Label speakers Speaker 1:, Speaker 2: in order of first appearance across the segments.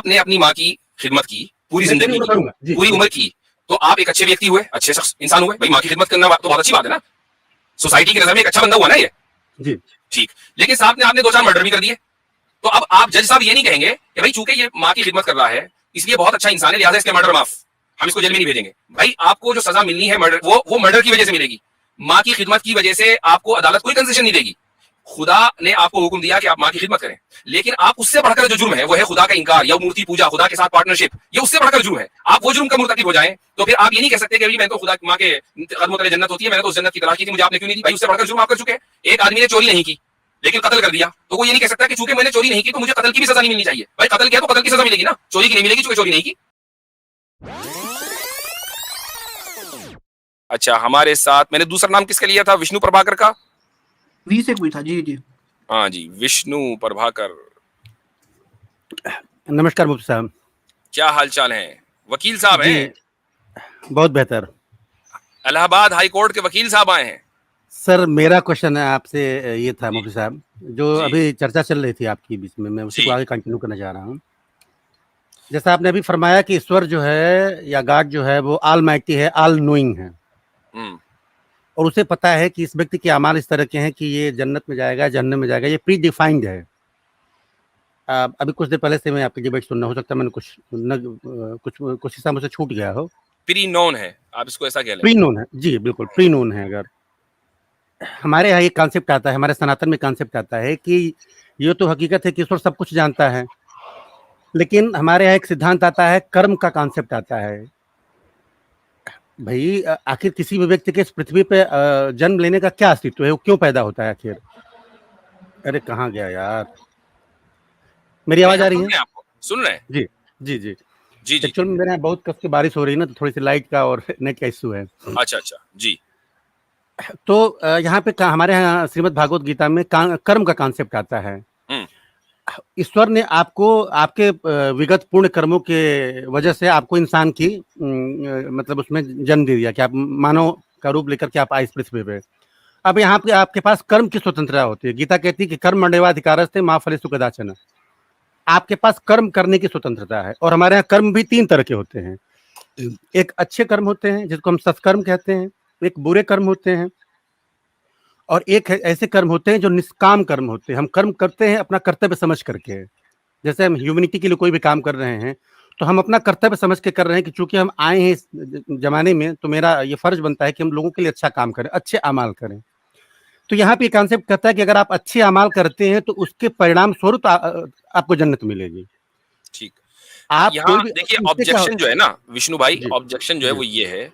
Speaker 1: आपने अपनी माँ की खिदमत की, पूरी जिंदगी की, पूरी उम्र की, तो आप एक अच्छे व्यक्ति हुए, अच्छे शख्स इंसान हुए। भाई माँ की खिदमत करना तो बहुत अच्छी बात है ना, सोसाइटी की नजर में एक अच्छा बंदा हुआ ना ये।
Speaker 2: जी
Speaker 1: ठीक, लेकिन साहब ने आपने 2-4 मर्डर भी कर दिए, तो अब आप जज साहब ये नहीं कहेंगे कि भाई चूंकि ये माँ की खिदमत कर रहा है इसलिए बहुत अच्छा इंसान है, लिहाजा इसके मर्डर माफ, हम इसको जेल में नहीं भेजेंगे। भाई आपको जो सजा मिलनी है मर्डर, वो मर्डर की वजह से मिलेगी, माँ की खिदमत की वजह से आपको अदालत कोई कंसेशन नहीं देगी। खुदा ने आपको हुक्म दिया कि आप माँ की खिदमत करें, लेकिन आप उससे बढ़कर जो जुर्म है वो है खुदा का इंकार या मूर्ति पूजा, खुदा के साथ पार्टनरशिप, ये उससे बढ़कर जुर्म है। आप वो जुर्म का मुर्तकिब हो जाएं तो फिर आप ये नहीं कह सकते कि मैं तो खुदा माँ के कदमों तले जन्नत होती है, मैंने तो उस जन्नत की तलाश की थी, मुझे आपने क्यों नहीं दी। भाई उससे बढ़कर जुर्म आप कर चुके हैं। एक आदमी ने चोरी नहीं की लेकिन कत्ल कर दिया, तो वो ये नहीं कह सकता कि चूंकि मैंने चोरी नहीं की तो मुझे कत्ल की भी सजा नहीं मिलनी चाहिए। भाई कत्ल किया तो कत्ल की सजा मिलेगी ना, चोरी की नहीं मिलेगी चूंकि चोरी नहीं की। अच्छा, हमारे साथ मैंने दूसरा नाम किसका लिया था, विष्णु प्रभाकर का?
Speaker 3: वी से कोई था। जी जी
Speaker 1: हाँ जी, विष्णु प्रभाकर।
Speaker 2: नमस्कार मुफ्ती साहब,
Speaker 1: क्या हाल चाल है? वकील साहब हैं?
Speaker 2: बहुत बेहतर।
Speaker 1: इलाहाबाद हाई कोर्ट के वकील साहब आए हैं।
Speaker 2: सर मेरा क्वेश्चन है आपसे, ये था मुफ्ती साहब, जो
Speaker 1: जी।
Speaker 2: अभी चर्चा चल रही थी आपकी बीच में, मैं उसी
Speaker 1: जी।
Speaker 2: को आगे कंटिन्यू करना चाह रहा हूँ। जैसा आपने अभी फरमाया कि ईश्वर जो है या गॉड जो है वो ऑल माइटी है, ऑल नोइंग है, और उसे पता है कि इस व्यक्ति के अमाल इस तरह के हैं कि ये जन्नत में जाएगा, जहन्नम में जाएगा, ये प्री डिफाइंड है। अभी कुछ देर पहले से मैं आपकी डिबेट सुनना, हो सकता है मैंने कुछ हिस्सा मुझसे छूट गया हो।
Speaker 1: प्री नोन है, आप इसको ऐसा कह लें।
Speaker 2: प्री नोन है, जी बिल्कुल प्री नोन है। अगर हमारे यहाँ एक कॉन्सेप्ट आता है, हमारे सनातन में कॉन्सेप्ट आता है कि ये तो हकीकत है कि ईश्वर सब कुछ जानता है, लेकिन हमारे यहाँ एक सिद्धांत आता है, कर्म का कॉन्सेप्ट आता है। भाई आखिर किसी भी व्यक्ति के इस पृथ्वी पे जन्म लेने का क्या अस्तित्व है, वो क्यों पैदा होता है आखिर? अरे कहाँ गया यार, मेरी आवाज आ रही है?
Speaker 1: आपको सुन रहे हैं?
Speaker 2: जी जी जी
Speaker 1: जी जी।
Speaker 2: एक्चुअली मेरे यहाँ बहुत कस की बारिश हो रही है ना, तो थोड़ी सी लाइट का और नेट का इशू है।
Speaker 1: अच्छा अच्छा जी।
Speaker 2: तो यहाँ पे हमारे यहाँ श्रीमद् भागवत गीता में कर्म का कॉन्सेप्ट आता है। ईश्वर ने आपको आपके विगत पूर्ण कर्मों के वजह से आपको इंसान की मतलब उसमें जन्म दे दिया कि आप मानव का रूप लेकर के आप आए इस पृथ्वी पे। अब यहाँ पे आपके पास कर्म की स्वतंत्रता होती है। गीता कहती है कि कर्म मंडेवाधिकारस्ते मां फलेषु कदाचन। आपके पास कर्म करने की स्वतंत्रता है, और हमारे यहाँ कर्म भी 3 तरह के होते हैं। एक अच्छे कर्म होते हैं जिसको हम सत्कर्म कहते हैं, एक बुरे कर्म होते हैं, और एक ऐसे कर्म होते हैं जो निष्काम कर्म होते हैं। हम कर्म करते हैं अपना कर्तव्य समझ करके। जैसे हम ह्यूमैनिटी के लिए कोई भी काम कर रहे हैं तो हम अपना कर्तव्य समझ के कर रहे हैं कि चूंकि हम आए हैं इस जमाने में, तो मेरा ये फर्ज बनता है कि हम लोगों के लिए अच्छा काम करें, अच्छे अमाल करें। तो यहाँ पे कॉन्सेप्ट कहता है कि अगर आप अच्छे अमाल करते हैं तो उसके परिणाम स्वरूप आपको जन्नत मिलेगी।
Speaker 1: ठीक।
Speaker 2: आप
Speaker 1: यहाँ देखिए ऑब्जेक्शन जो है ना विष्णु भाई, ऑब्जेक्शन जो है वो ये है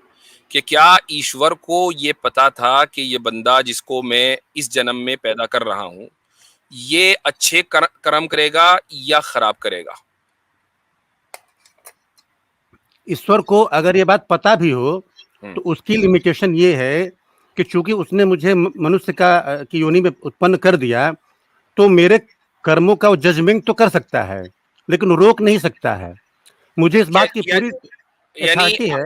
Speaker 1: कि क्या ईश्वर को ये पता था कि ये बंदा जिसको मैं इस जन्म में पैदा कर रहा हूँ ये अच्छे कर्म करेगा या खराब करेगा?
Speaker 2: ईश्वर को अगर ये बात पता भी हो तो उसकी लिमिटेशन ये है कि चूंकि उसने मुझे मनुष्य की योनि में उत्पन्न कर दिया, तो मेरे कर्मों का वो जजमेंट तो कर सकता है लेकिन रोक नहीं सकता है। मुझे इस बात की पूरी
Speaker 1: यानी है।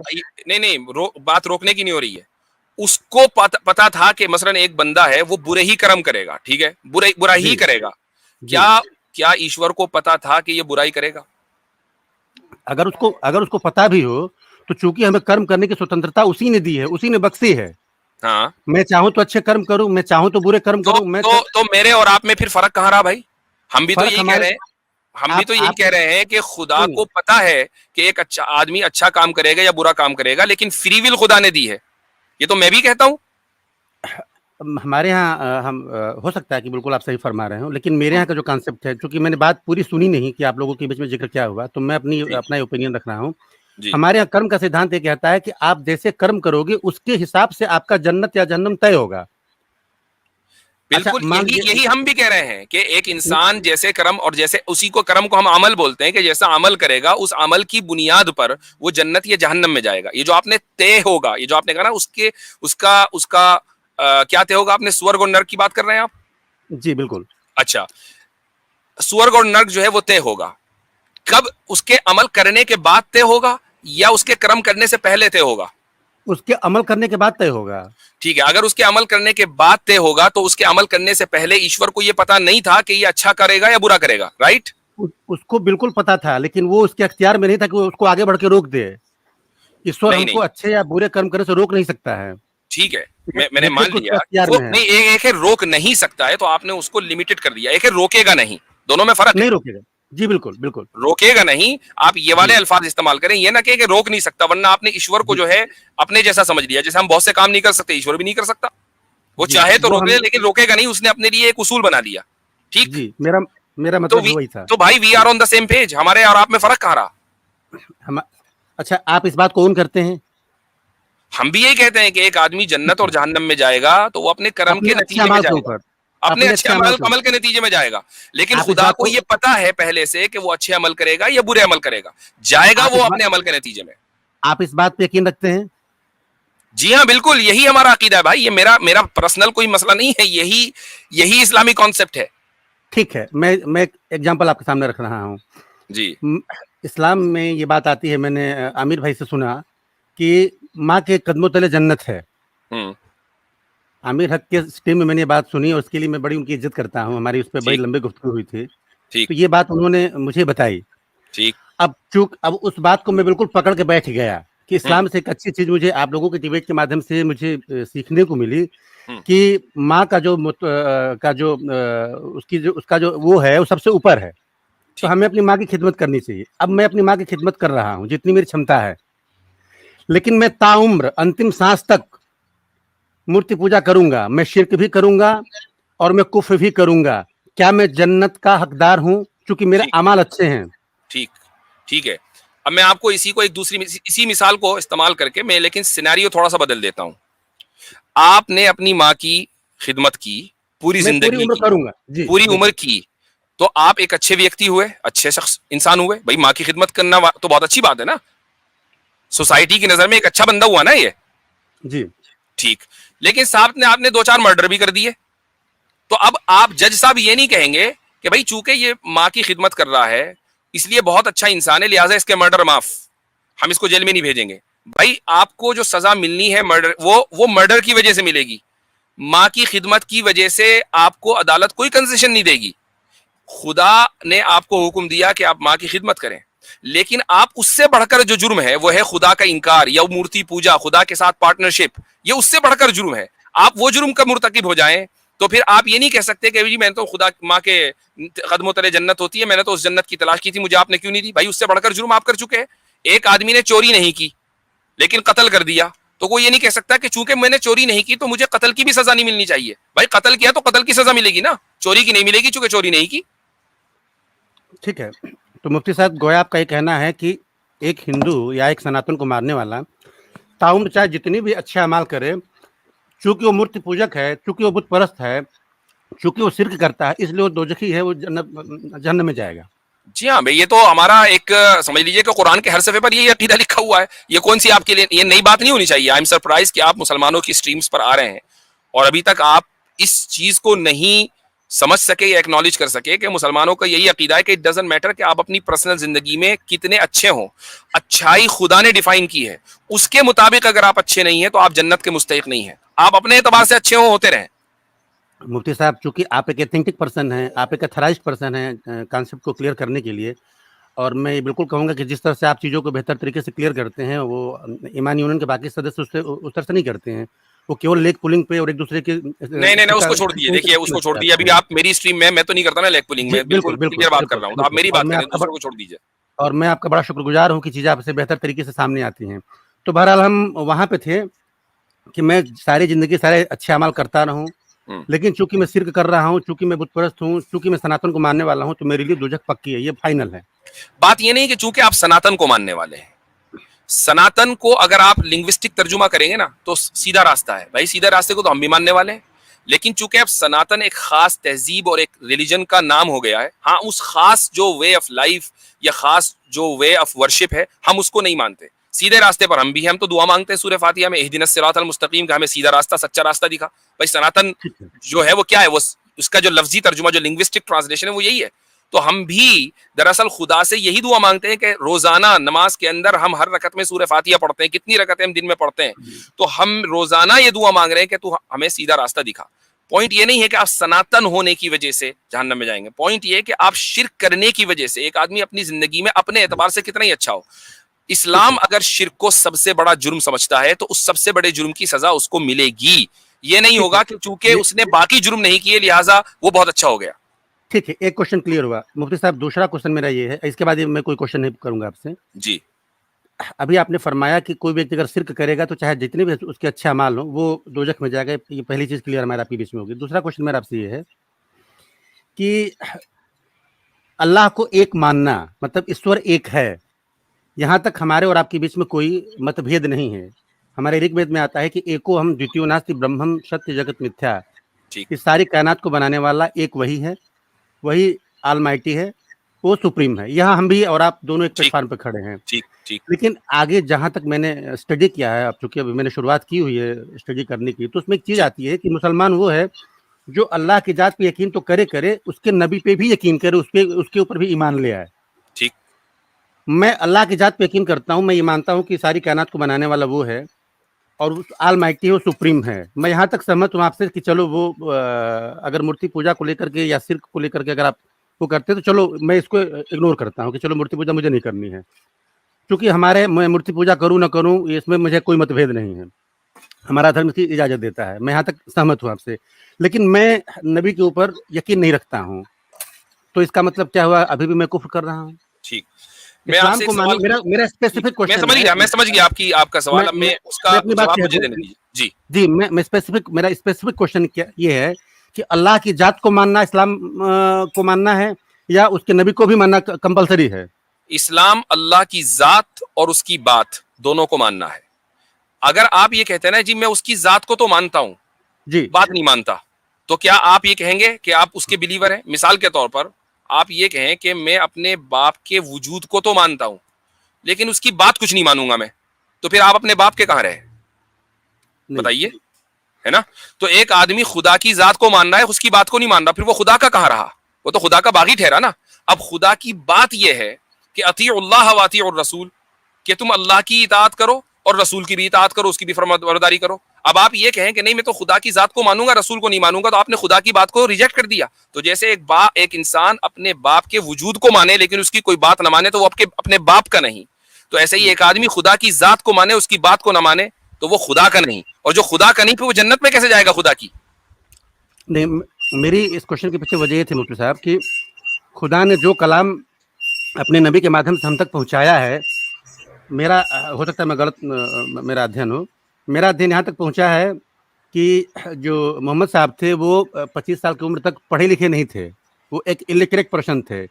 Speaker 1: नहीं बात रोकने की नहीं हो रही है। उसको पता था कि मसलन एक बंदा है वो बुरे ही कर्म करेगा, ठीक है, बुरा ही करेगा। क्या ईश्वर को पता था कि ये बुराई करेगा?
Speaker 2: अगर उसको पता भी हो तो चूंकि हमें कर्म करने की स्वतंत्रता उसी ने दी है, उसी ने बख्शी है।
Speaker 1: हाँ,
Speaker 2: मैं चाहूं तो अच्छे कर्म करूं, मैं चाहूं तो बुरे कर्म करूं। मैं
Speaker 1: तो मेरे और आप में फिर फर्क कहाँ रहा भाई? हम भी तो यही कह रहे हैं, हम भी तो यही कह रहे हैं कि खुदा को पता है कि एक अच्छा आदमी अच्छा काम करेगा या बुरा काम करेगा, लेकिन फ्री विल खुदा ने दी है। ये तो मैं भी कहता हूँ।
Speaker 2: हमारे यहाँ हम हो सकता है कि बिल्कुल आप सही फरमा रहे हो, लेकिन मेरे यहाँ का जो कॉन्सेप्ट है, क्योंकि मैंने बात पूरी सुनी नहीं कि आप लोगों के बीच में जिक्र क्या हुआ, तो मैं अपना ओपिनियन रख रहा हूँ। हमारे यहाँ कर्म का सिद्धांत ये कहता है कि आप जैसे कर्म करोगे उसके हिसाब से आपका जन्नत या जहन्नम तय होगा।
Speaker 1: बिल्कुल। यही हम भी कह रहे हैं कि एक इंसान जैसे कर्म, और जैसे उसी को कर्म को हम अमल बोलते हैं, कि जैसा अमल करेगा उस अमल की बुनियाद पर वो जन्नत या जहन्नम में जाएगा। ये जो आपने तय होगा, ये जो आपने कहा ना, उसका क्या तय होगा? आपने स्वर्ग और नर्क की बात कर रहे हैं आप?
Speaker 2: जी बिल्कुल।
Speaker 1: अच्छा, स्वर्ग और नर्क जो है वो तय होगा कब? उसके अमल करने के बाद तय होगा या उसके कर्म करने से पहले तय होगा?
Speaker 2: उसके अमल करने के बाद तय होगा।
Speaker 1: ठीक है, अगर उसके अमल करने के बाद तय होगा तो उसके अमल करने से पहले ईश्वर को यह पता नहीं था कि ये अच्छा करेगा या बुरा करेगा, राइट?
Speaker 2: उसको बिल्कुल पता था, लेकिन वो उसके अख्तियार में नहीं था कि वो उसको आगे बढ़ के रोक दे। ईश्वर
Speaker 1: नहीं
Speaker 2: हमको
Speaker 1: नहीं,
Speaker 2: अच्छे या बुरे कर्म करने से रोक नहीं सकता है।
Speaker 1: ठीक है,
Speaker 2: ठीक है,
Speaker 1: मैंने मान
Speaker 2: नेतृत्व उसके
Speaker 1: लिया
Speaker 2: अख्तियार
Speaker 1: वो
Speaker 2: में है।
Speaker 1: नहीं, एक है रोक नहीं सकता है तो आपने उसको लिमिटेड कर दिया, एक है रोकेगा नहीं, दोनों में फर्क है।
Speaker 2: नहीं रोकेगा। जी बिल्कुल, बिल्कुल।
Speaker 1: रोकेगा नहीं, आप ये वाले
Speaker 2: जी,
Speaker 1: अल्फाज इस्तेमाल करें, ये ना कि रोक नहीं सकता, वरना आपने ईश्वर को
Speaker 2: जी,
Speaker 1: जो है अपने जैसा समझ लिया। जैसे हम बहुत से काम नहीं कर सकते, ईश्वर भी नहीं कर सकता। वो
Speaker 2: जी,
Speaker 1: चाहे तो
Speaker 2: वो
Speaker 1: रोक ले,
Speaker 2: हम
Speaker 1: लेकिन रोकेगा नहीं, उसने अपने लिए एक उसूल बना लिया। ठीक।
Speaker 2: जी, मेरा मेरा
Speaker 1: तो
Speaker 2: मतलब भी वही था।
Speaker 1: तो भाई we are on the same page, हमारे और आप में फर्क कहां रहा?
Speaker 2: हम अच्छा, आप इस बात को ओन करते हैं?
Speaker 1: हम भी यही कहते हैं कि एक आदमी जन्नत
Speaker 2: ठीक
Speaker 1: और
Speaker 2: है।
Speaker 1: जहन्नम में जाएगा तो वो अपने कर्म
Speaker 2: अपने
Speaker 1: के
Speaker 2: अच्छे
Speaker 1: नतीजे में
Speaker 2: अमाल के
Speaker 1: जाएगा,
Speaker 2: ऊपर,
Speaker 1: अपने
Speaker 2: अपने
Speaker 1: अच्छे
Speaker 2: अच्छे अमाल
Speaker 1: अमल
Speaker 2: के ऊपर।
Speaker 1: अमल के नतीजे में जाएगा। लेकिन
Speaker 2: आप इस
Speaker 1: खुदा
Speaker 2: बात
Speaker 1: को
Speaker 2: को
Speaker 1: ये पता है पहले से कि वो अच्छे अमल करेगा या बुरे अमल करेगा, जाएगा
Speaker 2: आप
Speaker 1: वो
Speaker 2: इस बात
Speaker 1: अपने अमल के नतीजे में।
Speaker 2: आप इस बात पे यकीन रखते हैं?
Speaker 1: जी हाँ, बिल्कुल, यही हमारा अकीदा है भाई। ये मेरा मेरा पर्सनल कोई मसला नहीं है, यही यही इस्लामी कॉन्सेप्ट है।
Speaker 2: ठीक है, मैं एक एग्जांपल आपके सामने रख रहा हूँ।
Speaker 1: जी।
Speaker 2: उम, इस्लाम में ये बात आती है, मैंने आमिर भाई से सुना कि माँ के कदमों तले जन्नत है।
Speaker 1: हम्म।
Speaker 2: आमिर हक के स्ट्रीम में मैंने ये बात सुनी और उसके लिए मैं बड़ी उनकी इज़्ज़त करता हूँ। हमारी उस पे बड़ी
Speaker 1: ठीक।
Speaker 2: लंबी गुफ्तगू हुई थी।
Speaker 1: ठीक।
Speaker 2: तो ये बात उन्होंने मुझे बताई।
Speaker 1: ठीक।
Speaker 2: अब उस बात को मैं बिल्कुल पकड़ के बैठ गया कि
Speaker 1: हम्म।
Speaker 2: इस्लाम से एक अच्छी चीज़ मुझे आप लोगों के डिबेट के माध्यम से मुझे सीखने को मिली
Speaker 1: हम्म।
Speaker 2: कि माँ का जो उसका जो वो है, वो सबसे ऊपर है। तो
Speaker 1: ठीक।
Speaker 2: हमें अपनी माँ की खिदमत करनी चाहिए। अब मैं अपनी माँ की खिदमत कर रहा हूँ, जितनी मेरी क्षमता है। लेकिन मैं ताउम्र अंतिम साँस तक मूर्ति पूजा करूँगा, मैं शिर्क भी करूँगा और मैं कुफ़्र भी करूँगा। क्या मैं जन्नत का हकदार हूँ? चूँकि मेरे
Speaker 1: ठीक।
Speaker 2: अमाल अच्छे हैं।
Speaker 1: ठीक। ठीक है। अब मैं आपको इसी को एक दूसरी इसी मिसाल को इस्तेमाल करके मैं लेकिन सिनेरियो थोड़ा सा बदल देता हूं। आपने अपनी माँ की खिदमत की, पूरी
Speaker 2: मैं पूरी
Speaker 1: जिंदगी
Speaker 2: उम्र
Speaker 1: की,
Speaker 2: करूँगा। जी,
Speaker 1: पूरी उम्र
Speaker 2: बिल्कुल।
Speaker 1: की, तो आप एक अच्छे व्यक्ति हुए, अच्छे शख्स इंसान हुए। भाई माँ की खिदमत करना तो बहुत अच्छी बात है ना, सोसाइटी की नजर में एक अच्छा बंदा हुआ ना ये।
Speaker 2: जी,
Speaker 1: ठीक। लेकिन साहब ने आपने दो चार मर्डर भी कर दिए, तो अब आप जज साहब ये नहीं कहेंगे कि भाई चूंकि ये माँ की खिदमत कर रहा है इसलिए बहुत अच्छा इंसान है, लिहाजा इसके मर्डर माफ, हम इसको जेल में नहीं भेजेंगे। भाई आपको जो सजा मिलनी है मर्डर, वो मर्डर की वजह से मिलेगी। माँ की खिदमत की वजह से आपको अदालत कोई कंसेशन नहीं देगी। खुदा ने आपको हुक्म दिया कि आप माँ की खिदमत करें, लेकिन आप उससे बढ़कर जो जुर्म है वो है खुदा का इनकार या मूर्ति पूजा, खुदा के साथ पार्टनरशिप, ये उससे बढ़कर जुर्म है। आप वो जुर्म का मुर्तकिब हो जाएं तो फिर आप ये नहीं कह सकते कि जी मैंने तो खुदा माँ के कदमों तले जन्नत होती है, मैंने तो उस जन्नत की तलाश की थी, मुझे आपने क्यों नहीं दी। भाई उससे बढ़कर जुर्म आप कर चुके हैं। एक आदमी ने चोरी नहीं की लेकिन कत्ल कर दिया, तो कोई ये नहीं कह सकता कि चूंकि मैंने चोरी नहीं की तो मुझे कत्ल की भी सजा नहीं मिलनी चाहिए। भाई कत्ल किया तो कत्ल की सजा मिलेगी ना, चोरी की नहीं मिलेगी चूंकि चोरी नहीं की।
Speaker 2: ठीक है। तो मुफ्ती साहब, गोया आपका ये कहना है कि एक हिंदू या एक सनातन को मारने वाला ताउम्र चाहे जितनी भी अच्छे अमाल करे, चूँकि वो मूर्ति पूजक है, चूँकि वो बुत परस्त है, चूँकि वो शिर्क करता है, इसलिए वो दोज़खी है, वो जहन्नम में जाएगा।
Speaker 1: जी हाँ भाई, ये तो हमारा एक समझ लीजिए कि कुरान के हर सफ़े पर ये अकीदा लिखा हुआ है। ये कौन सी आपके लिए ये नई बात नहीं होनी चाहिए। आई एम सरप्राइज कि आप मुसलमानों की स्ट्रीम्स पर आ रहे हैं और अभी तक आप इस चीज को नहीं समझ सके या एक्नॉलेज कर सके कि मुसलमानों का यही अकीदा है कि इट डजंट मैटर कि आप अपनी पर्सनल जिंदगी में कितने अच्छे हों, अच्छाई खुदा ने डिफाइन की है, उसके मुताबिक अगर आप अच्छे नहीं हैं तो आप जन्नत के मुस्तहिक नहीं हैं। आप अपने एतबार से अच्छे हो होते रहें।
Speaker 2: मुफ्ती साहब, चूँकि आप एक एथेंटिक पर्सन हैं, आप एक अथराइज्ड पर्सन हैं कॉन्सेप्ट को क्लियर करने के लिए, और मैं ये बिल्कुल कहूँगा कि जिस तरह से आप चीज़ों को बेहतर तरीके से क्लियर करते हैं, वो ईमान यूनियन के बाकी सदस्य उससे उस तरह से नहीं करते हैं। वो केवल लेग पुलिंग पे और एक दूसरे के
Speaker 1: नहीं, उसको छोड़ दीजिए। देखिए उसको छोड़ दीजिए। अभी आप मेरी स्ट्रीम में, मैं तो नहीं करता ना लेग पुलिंग
Speaker 2: जी,
Speaker 1: में,
Speaker 2: बिल्कुल,
Speaker 1: बिल्कुल
Speaker 2: बिल्कुल,
Speaker 1: क्लियर बात कर
Speaker 2: बिल्कुल,
Speaker 1: रहा हूँ। तो आप
Speaker 2: बिल्कुल।
Speaker 1: मेरी बात करें, दूसरों को छोड़ दीजिए।
Speaker 2: और मैं आपका बड़ा शुक्रगुजार हूँ कि चीज़ें आपसे बेहतर तरीके से सामने आती हैं। तो बहरहाल हम वहाँ पे थे कि मैं सारी ज़िंदगी सारे अच्छे अमाल करता रहूँ,
Speaker 1: हम्म।
Speaker 2: लेकिन चूँकि मैं शिर्क कर रहा हूँ, चूँकि मैं बुतपरस्त हूँ, चूँकि मैं सनातन को मानने वाला हूँ, तो मेरे लिए दोज़ख पक्की है, ये फाइनल है।
Speaker 1: बात ये नहीं कि चूंकि आप सनातन को मानने वाले हैं, सनातन को अगर आप लिंग्विस्टिक तर्जुमा करेंगे ना तो सीधा रास्ता है। भाई सीधा रास्ते को तो हम भी मानने वाले हैं, लेकिन चूंकि अब सनातन एक खास तहजीब और एक रिलीजन का नाम हो गया है, हाँ उस खास जो वे ऑफ लाइफ या खास जो वे ऑफ वर्शिप है हम उसको नहीं मानते। सीधे रास्ते पर हम भी हैं, हम तो दुआ मांगते हैं सूरह फातिहा में, इहदिनस सिरातल मुस्तकीम, का हमें सीधा रास्ता सच्चा रास्ता दिखा। भाई सनातन
Speaker 2: ठीक है।
Speaker 1: जो है वो क्या है, वो उसका जो लफ्जी तर्जुमा जो लिंग्विस्टिक ट्रांसलेशन है वो यही है। तो हम भी दरअसल खुदा से यही दुआ मांगते हैं कि रोजाना नमाज के अंदर हम हर रकत में सूरह फातिहा पढ़ते हैं, कितनी रकतें हम दिन में पढ़ते हैं, तो हम रोजाना ये दुआ मांग रहे हैं कि तू हमें सीधा रास्ता दिखा। पॉइंट ये नहीं है कि आप सनातन होने की वजह से जहन्नम में जाएंगे। पॉइंट ये है कि आप शिर्क करने की वजह से एक आदमी अपनी जिंदगी में अपने एतबार से कितना ही अच्छा हो, इस्लाम अगर शिर्क को सबसे बड़ा जुर्म समझता है तो उस सबसे बड़े जुर्म की सजा उसको मिलेगी। ये नहीं होगा कि चूंकि उसने बाकी जुर्म नहीं किए लिहाजा वो बहुत अच्छा हो गया।
Speaker 2: ठीक है, एक क्वेश्चन क्लियर हुआ मुफ्ती साहब। दूसरा क्वेश्चन मेरा ये है, इसके बाद मैं कोई क्वेश्चन नहीं करूंगा आपसे
Speaker 1: जी।
Speaker 2: अभी आपने फरमाया कि कोई व्यक्ति अगर शिर्क करेगा तो चाहे जितने भी उसके अच्छे अमाल हो वो दोजख में जाएगा। ये पहली चीज क्लियर हमारे आपके बीच में होगी। दूसरा क्वेश्चन मेरा आपसे ये है कि अल्लाह को एक मानना मतलब ईश्वर एक है, यहाँ तक हमारे और आपके बीच में कोई मतभेद नहीं है। हमारे ऋग्वेद में आता है कि एको हम द्वितीयो नास्ति ब्रह्मम सत्य जगत मिथ्या।
Speaker 1: ठीक।
Speaker 2: इस सारी कायनात को बनाने वाला एक वही है, वही ऑलमाइटी है, वो सुप्रीम है। यहाँ हम भी और आप दोनों एक प्लेटफॉर्म पे खड़े हैं।
Speaker 1: ठीक ठीक।
Speaker 2: लेकिन आगे जहां तक मैंने स्टडी किया है, अब चूंकि अभी मैंने शुरुआत की हुई है स्टडी करने की, तो उसमें एक चीज आती है कि मुसलमान वो है जो अल्लाह की जात पे यकीन तो करे उसके नबी पे भी यकीन करे, उसके ऊपर भी ईमान ले आए।
Speaker 1: ठीक।
Speaker 2: मैं अल्लाह की जात पे यकीन करता हूँ, मैं ये मानता हूँ कि सारी कायनात को बनाने वाला वो है और उस ऑलमाइटी है, वो सुप्रीम है। मैं यहाँ तक सहमत हूँ आपसे कि चलो वो अगर मूर्ति पूजा को लेकर के या शिर्क को लेकर के अगर आप वो करते तो चलो मैं इसको इग्नोर करता हूँ कि चलो मूर्ति पूजा मुझे नहीं करनी है, क्योंकि हमारे मैं मूर्ति पूजा करूँ ना करूँ इसमें मुझे कोई मतभेद नहीं है, हमारा धर्म इसकी इजाजत देता है। मैं यहाँ तक सहमत हूँ आपसे, लेकिन मैं नबी के ऊपर यकीन नहीं रखता हूँ, तो इसका मतलब क्या हुआ? अभी भी मैं कुफ्र कर रहा हूँ।
Speaker 1: ठीक। मैं
Speaker 2: इस्लाम
Speaker 1: आपसे
Speaker 2: को मानो, मेरा स्पेसिफिक क्वेश्चन है।
Speaker 1: मैं समझ गया आपका सवाल। अब मैं उसका
Speaker 2: अपनी बात
Speaker 1: जवाब
Speaker 2: कह
Speaker 1: मुझे
Speaker 2: दूं।
Speaker 1: देने दीजिए। जी
Speaker 2: जी, मेरा स्पेसिफिक क्वेश्चन क्या ये है कि अल्लाह की जात को मानना इस्लाम को मानना है या उसके नबी को भी मानना कंपलसरी है?
Speaker 1: इस्लाम अल्लाह की जात और उसकी बात दोनों को मानना है। अगर आप ये कहते हैं ना जी मैं उसकी जात को तो मानता हूं
Speaker 2: जी,
Speaker 1: बात नहीं मानता, तो क्या आप ये कहेंगे कि आप उसके बिलीवर हैं? मिसाल के तौर पर आप ये कहें कि मैं अपने बाप के वजूद को तो मानता हूं लेकिन उसकी बात कुछ नहीं मानूंगा मैं, तो फिर आप अपने बाप के कहां रहे? बताइए, है ना? तो एक आदमी खुदा की जात को मान रहा है, उसकी बात को नहीं मान रहा, फिर वो खुदा का कहां रहा? वो तो खुदा का बागी ठहरा ना। अब खुदा की बात यह है कि अतीउल्लाह व अतीउर रसूल, कि तुम अल्लाह की इताअत करो और रसूल की भी इताअत करो, उसकी भी फरमाबरदारी करो। अब आप ये कहें कि नहीं मैं तो खुदा की जात को मानूंगा रसूल को नहीं मानूंगा, तो आपने खुदा की बात को रिजेक्ट कर दिया। तो जैसे एक इंसान अपने बाप के वजूद को माने लेकिन उसकी कोई बात ना माने तो वो अपने बाप का नहीं, तो ऐसे ही एक आदमी खुदा की जात को माने उसकी बात को ना माने तो वो खुदा का नहीं, और जो खुदा का नहीं फिर वो जन्नत में कैसे जाएगा खुदा की?
Speaker 2: नहीं, मेरी इस क्वेश्चन के पीछे वजह ये थी मुफ्ती साहब कि खुदा ने जो कलाम अपने नबी के माध्यम से हम तक पहुंचाया है, मेरा हो सकता है मैं गलत मेरा अध्ययन हो, मेरा अध्ययन यहाँ तक पहुंचा है कि जो मोहम्मद साहब थे वो 25 साल की उम्र तक पढ़े लिखे नहीं थे, वो एक इलिटरेट पर्सन थे।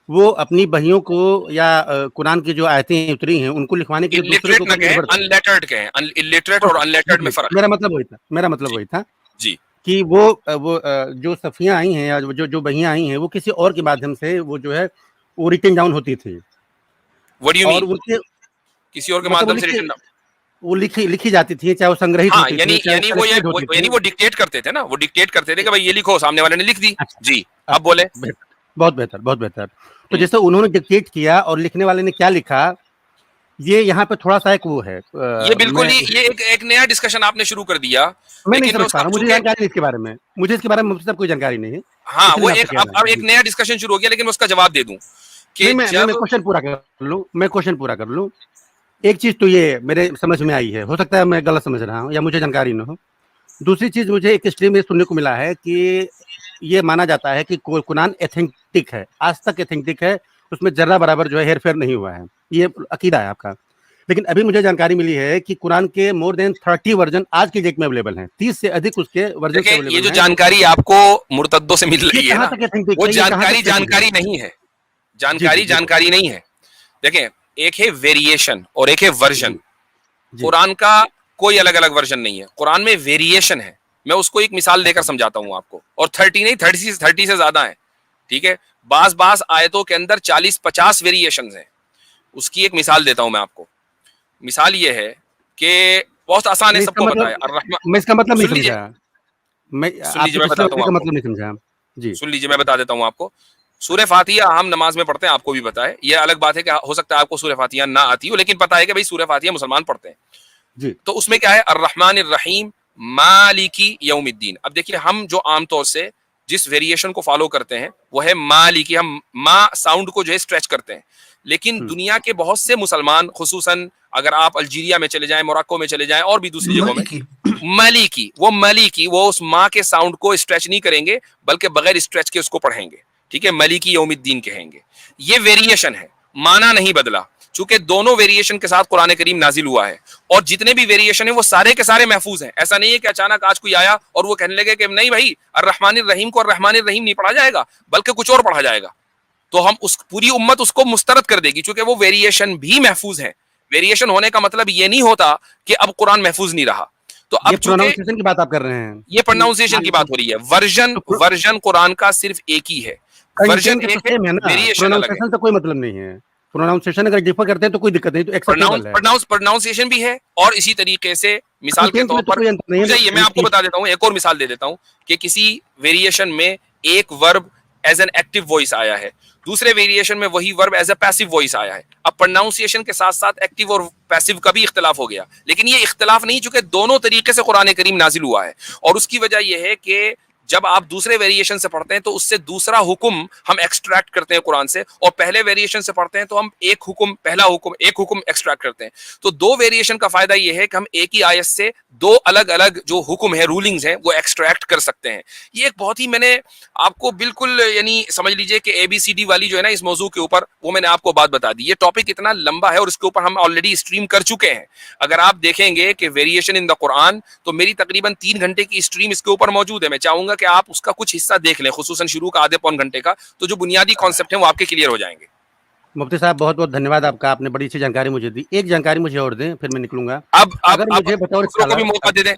Speaker 2: वो अपनी बहियों को या कुरान की जो आयतें उतरी हैं उनको लिखवाने के लिए दूसरे को
Speaker 1: अनलेटर्ड कहें, इलिटरेट और अनलेटर्ड में फर्क।
Speaker 2: मेरा मतलब वही था
Speaker 1: जी
Speaker 2: कि वो जो सफियां आई हैं या जो बहियां आई हैं वो किसी और के माध्यम से वो जो है वो रिटन डाउन होती थी।
Speaker 1: व्हाट डू यू
Speaker 2: और
Speaker 1: मीन?
Speaker 2: उनके
Speaker 1: किसी और के
Speaker 2: मतलब
Speaker 1: माध्यम से रिटन डाउन?
Speaker 2: वो लिखी जाती थी, चाहे वो संग्रहित
Speaker 1: हाँ,
Speaker 2: होती थी,
Speaker 1: यानी वो डिक्टेट करते थे ना, वो डिक्टेट करते थे कि भाई ये लिखो, सामने वाले ने लिख दी। जी अब बोले।
Speaker 2: बहुत बेहतर। तो जैसे उन्होंने डिक्टेट किया और लिखने वाले ने क्या लिखा, ये यहाँ पे थोड़ा सा एक वो है।
Speaker 1: ये बिल्कुल ही ये एक नया डिस्कशन आपने शुरू कर दिया।
Speaker 2: मैं नहीं समझ पा रहा हूँ, मुझे जानकारी नहीं इसके बारे में, मुझे इसके बारे में मुझसे कोई जानकारी नहीं है।
Speaker 1: हाँ, वो अब एक नया डिस्कशन शुरू हो गया, लेकिन उसका जवाब दे दूं कि
Speaker 2: मैं क्वेश्चन पूरा कर लूं। एक चीज तो ये मेरे समझ में आई है, हो सकता है मैं गलत समझ रहा हूँ या मुझे जानकारी न हो। दूसरी चीज मुझे एक स्ट्रीम में सुनने को मिला है कि ये माना जाता है कि कुरान एथेंटिक है, आज तक एथेंटिक है, उसमें जर्रा बराबर जो है हेर फेर नहीं हुआ है, ये अकीदा है आपका। लेकिन अभी मुझे जानकारी मिली है कि कुरान के मोर देन 30 वर्जन आज की डेट में अवेलेबल हैं, 30 से अधिक उसके वर्जन अवेलेबल हैं।
Speaker 1: ये जो जानकारी आपको मुर्तद्दों से मिल रही है ना, वो जानकारी नहीं है, जानकारी नहीं है। देखें, एक है वेरिएशन और एक है वर्जन। कुरान का कोई अलग अलग वर्जन नहीं है, कुरान में वेरिएशन है। मैं उसको एक मिसाल देकर समझाता हूं आपको, और 30 नहीं 30 से ज्यादा है, ठीक है। बास आयतों के अंदर 40-50 वेरिएशन हैं। उसकी एक मिसाल देता हूं मैं आपको। मिसाल ये है कि बहुत आसान है, सबको पता है।
Speaker 2: मैं इसका मतलब नहीं समझा,
Speaker 1: सुन लीजिए मैं बताता हूं,
Speaker 2: मतलब नहीं समझा जी।
Speaker 1: सुन लीजिए मैं बता देता हूं आपको। सूरह फातिहा हम नमाज में पढ़ते हैं, आपको भी पता है। ये अलग बात है कि हो सकता है आपको सूरह फातिहा ना आती हो, लेकिन पता है कि भाई सूरह फातिहा मुसलमान पढ़ते हैं
Speaker 2: जी।
Speaker 1: तो उसमें क्या है, अर्रहमान अर्रहीम मालिकी यौमिद्दीन। अब देखिए, हम जो आमतौर से जिस वेरिएशन को फॉलो करते हैं वो है मालिकी, हम मा साउंड को जो है स्ट्रेच करते हैं। लेकिन दुनिया के बहुत से मुसलमान, खुसूसन अगर आप अल्जीरिया में चले जाएं, मोरक्को में चले जाएं और भी दूसरी जगहों में, मलिकी वो उस माँ के साउंड को स्ट्रेच नहीं करेंगे, बल्कि बगैर स्ट्रेच के उसको पढ़ेंगे। ठीक है, मलिकी यौमिद्दीन कहेंगे। ये वेरिएशन है, माना नहीं बदला। चूंकि दोनों वेरिएशन के साथ कुरान करीम नाजिल हुआ है, और जितने भी वेरिएशन है वो सारे के सारे महफूज हैं। ऐसा नहीं है कि अचानक आज कोई आया और वो कहने लगे कि नहीं भाई, अर्रहमानिर रहीम को अर्रहमानिर रहीम नहीं पढ़ा जाएगा, बल्कि कुछ और पढ़ा जाएगा। तो हम उस पूरी उम्मत उसको मुस्तरद कर देगी, क्योंकि वो वेरिएशन भी महफूज है। वेरिएशन होने का मतलब ये नहीं होता कि अब कुरान महफूज नहीं रहा। तो अब
Speaker 2: प्रोनाउंसिएशन की बात आप कर रहे हैं,
Speaker 1: ये प्रोनाउंसिएशन की बात हो रही है। वर्जन कुरान का सिर्फ एक ही है, वर्जन एक है, वेरिएशन अलग है।
Speaker 2: तो कोई मतलब नहीं है। प्रोनाउंसिएशन अगर डिफर करते हैं तो कोई दिक्कत नहीं, तो एक्सेप्टेबल है।
Speaker 1: प्रोनाउंसिएशन भी है, और इसी तरीके से मिसाल के तौर पर जाइए, मैं आपको बता देता हूं, एक और मिसाल दे देता हूं कि किसी वेरिएशन में एक verb as an active voice आया है, दूसरे वेरिएशन में वही verb as a passive voice आया है। अब प्रोनाउंसिएशन के साथ साथ एक्टिव और पैसिव का भी इख्तिलाफ हो गया, लेकिन ये इख्तिलाफ नहीं, चूंकि दोनों तरीके से कुरान करीम नाजिल हुआ है। और उसकी वजह यह है कि जब आप दूसरे वेरिएशन से पढ़ते हैं तो उससे दूसरा हुक्म हम एक्सट्रैक्ट करते हैं कुरान से, और पहले वेरिएशन से पढ़ते हैं तो हम एक हुक्म एक्सट्रैक्ट करते हैं। तो दो वेरिएशन का फायदा यह है कि हम एक ही आयत से दो अलग अलग जो हुक्म है, रूलिंग्स हैं, वो एक्सट्रैक्ट कर सकते हैं। ये एक बहुत ही, मैंने आपको बिल्कुल यानी समझ लीजिए कि ABCD वाली जो है ना इस मौजू के ऊपर, वो मैंने आपको बात बता दी। ये टॉपिक इतना लंबा है और इसके ऊपर हम ऑलरेडी स्ट्रीम कर चुके हैं। अगर आप देखेंगे कि वेरिएशन इन द कुरान, तो मेरी तकरीबन 3 घंटे की स्ट्रीम इसके ऊपर मौजूद है। मैं चाहूंगा कि आप उसका कुछ हिस्सा देख लें, खुसूसन शुरू का आधे पौन घंटे का, तो जो बुनियादी कॉन्सेप्ट है वो आपके क्लियर हो जाएंगे।
Speaker 2: मुफ्ती साहब, बहुत बहुत धन्यवाद आपका, आपने बड़ी अच्छी जानकारी मुझे दी। एक जानकारी मुझे और दें, फिर मैं निकलूंगा।
Speaker 1: अब
Speaker 2: अगर मुझे बतौर
Speaker 1: को भी मौका दे दें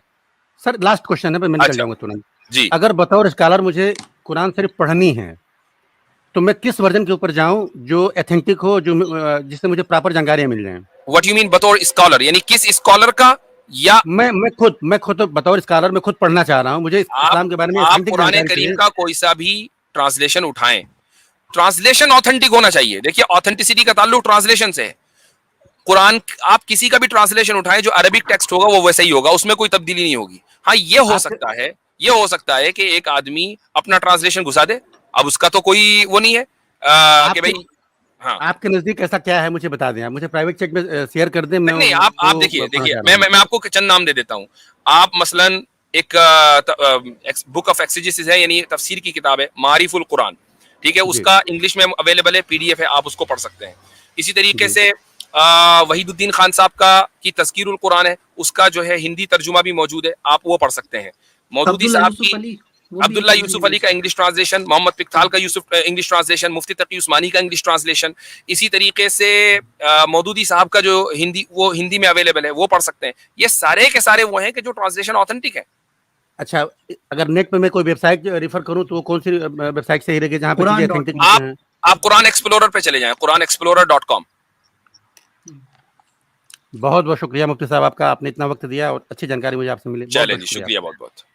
Speaker 2: सर, लास्ट क्वेश्चन है, मैं निकल जाऊंगा तुरंत
Speaker 1: जी।
Speaker 2: अगर बतौर स्कॉलर मुझे कुरान शरीफ पढ़नी है, तो मैं किस वर्जन के ऊपर जाऊं जो ऑथेंटिक हो, जो जिससे मुझे प्रॉपर जानकारियां मिल जाएं?
Speaker 1: व्हाट यू मीन बतौर स्कॉलर, यानी किस स्कॉलर का? या
Speaker 2: मैं खुद बतौर स्कॉलर मैं खुद पढ़ना चाह रहा हूं, मुझे इस्लाम के बारे में
Speaker 1: आप कुरान करीम का कोई सा भी ट्रांसलेशन उठाएं, ट्रांसलेशन ऑथेंटिक होना चाहिए। देखिए, ऑथेंटिसिटी का ताल्लुक ट्रांसलेशन से है। कुरान आप किसी का भी ट्रांसलेशन उठाएं, जो अरबिक टेक्स्ट होगा वो वैसे ही होगा, उसमें कोई तब्दीली नहीं होगी। हाँ, ये हो सकता है कि एक आदमी अपना ट्रांसलेशन घुसा दे, अब उसका तो कोई वो नहीं है कि भाई। हाँ,
Speaker 2: आपके नजदीक ऐसा क्या है, मुझे बता दें। आप मुझे प्राइवेट चेक में शेयर कर दें।
Speaker 1: नहीं, आप देखिए मैं आपको चंद नाम दे देता हूँ। आप मसलन एक बुक ऑफ एक्सिजिसिस है, यानी तफसीर की किताब है, मारिफुल कुरान, ठीक है, उसका इंग्लिश में अवेलेबल है, PDF है, आप उसको पढ़ सकते हैं। इसी तरीके से वहीदुद्दीन खान साहब का की तज़कीरुल कुरान है, उसका जो है हिंदी तर्जुमा भी मौजूद है, आप वो पढ़ सकते हैं। मौदूदी साहब की अब्दुल्ला यूसुफ अली का इंग्लिश ट्रांसलेशन, मोहम्मद पिकथाल का इंग्लिश ट्रांसलेशन, मुफ्ती तकी उस्मानी का इंग्लिश ट्रांसलेशन, इसी तरीके से मौदूदी साहब का जो हिंदी में अवेलेबल है, वो पढ़ सकते हैं। ये सारे के सारे वो हैं कि जो ट्रांसलेशन ऑथेंटिक है।
Speaker 2: अच्छा, अगर नेट पे मैं कोई वेबसाइट रेफर करूं तो वो कौन सी वेबसाइट सही रहेगी जहां पे चीजें ऑथेंटिक हैं?
Speaker 1: आप कुरान एक्सप्लोरर पे चले जाएं, quranexplorer.com।
Speaker 2: बहुत बहुत शुक्रिया मुफ्ती साहब आपका, आपने इतना वक्त दिया और अच्छी जानकारी मुझे आपसे मिली।
Speaker 1: चलिए, शुक्रिया बहुत बहुत।